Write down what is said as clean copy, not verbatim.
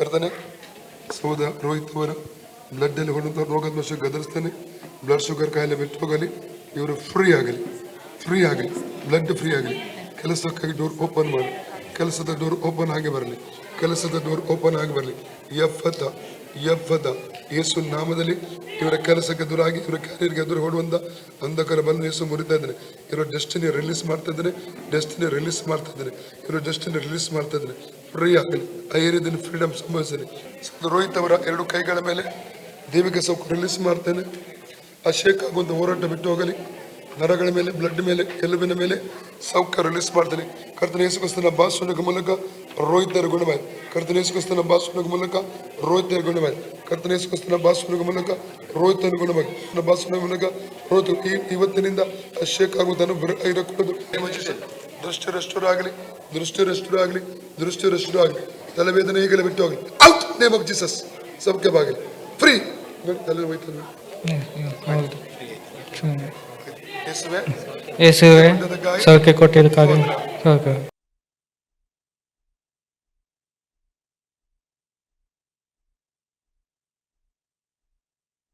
ಕರ್ತನೆ ಸಹೋದರ ರೋಹಿತ್ ಅವರ ಬ್ಲಡ್ ಅಲ್ಲಿ ಹೊಂದುವಂಥ ರೋಗದ ವಶ ಗದರಿಸ್ತೇನೆ. ಬ್ಲಡ್ ಶುಗರ್ ಕಾಯಿಲೆ ಬಿಟ್ಟು ಹೋಗಲಿ, ಇವರು ಫ್ರೀ ಆಗಲಿ, ಬ್ಲಡ್ ಫ್ರೀ ಆಗಲಿ. ಕೆಲಸಕ್ಕಾಗಿ ಡೋರ್ ಓಪನ್ ಮಾಡಿ, ಕೆಲಸದ ಡೋರ್ ಓಪನ್ ಆಗಿ ಬರಲಿ, ಕೆಲಸದ ಡೋರ್ ಓಪನ್ ಆಗಿ ಬರಲಿ. ಯಫದ ಯೇಸು ನಾಮದಲ್ಲಿ ಇವರ ಕೆಲಸಕ್ಕೆ ಎದುರಾಗಿ, ಇವರ ಕ್ಯಾರಿಯರ್ಗೆ ಎದುರು ಹೊಡುವಂತ ಅಂಧಕಾರ ಬಂದು ಯೇಸು ಮುರಿತಾ ಇದ್ದಾನೆ. ಇವರ ಡೆಸ್ಟಿನಿ ರಿಲೀಸ್ ಮಾಡ್ತಾ ಇದ್ದಾನೆ, ಇವರ ಡೆಸ್ಟಿನಿ ರಿಲೀಸ್ ಮಾಡ್ತಾ ಇದ್ದಾನೆ. ಫ್ರೀ ಆಗಲಿ, ಐರಿಯದಿನ ಫ್ರೀಡಮ್ ಸಂಭವಿಸಲಿ. ರೋಹಿತ್ ಅವರ 2 ಕೈಗಳ ಮೇಲೆ ದೇವಿಗೆ ಸೌಖ್ಯ ರಿಲೀಸ್ ಮಾಡ್ತೇನೆ. ಅಶೇಕ್ ಆಗುವಂಥ ಹೋರಾಟ ಬಿಟ್ಟು ಹೋಗಲಿ. ನರಗಳ ಮೇಲೆ, ಬ್ಲಡ್ ಮೇಲೆ, ಎಲುಬಿನ ಮೇಲೆ ಸೌಖ್ಯ ರಿಲೀಸ್ ಮಾಡ್ತೇನೆ. ಕರ್ತನ ಯೇಸು ಕ್ರಿಸ್ತನ ಬಾಸುವಿನ ಮೂಲಕ ರೋಹಿತರ ಗುಣವಾಯಿತು. ಕರ್ತನ ಯೇಸು ಕ್ರಿಸ್ತನ ಬಾಸುವಿನ ಮೂಲಕ ರೋಹಿತರ ಗುಣವಾಯಿತು. ಕರ್ತನ ಯೇಸು ಕ್ರಿಸ್ತನ ಬಾಸುವಿನ ಮೂಲಕ ರೋಹಿತರ ಗುಣವಾಗಿ ಬಾಸುವಿನ ಮೂಲಕ ರೋಹಿತ ಇವತ್ತಿನಿಂದ ಅಶೇಕ್ ಆಗುವುದನ್ನು ಕೊಡೋದು. ದೃಷ್ಟಿ ರೆಸ್ಟೋರ್ ಆಗಲಿ, ತಲೆವೇದನೆ ಈಗಲೇ ಬಿಟ್ಟು ಹೋಗಲಿ. Out name of Jesus. ಸೌಖ್ಯವಾಗಲಿ, ಫ್ರೀ. ತಲೆ ಹೋಯ್ತು. ಯೇಸುವೆ ಸೌಖ್ಯ ಕೊಟ್ಟಿದ್ದಕ್ಕಾಗಿ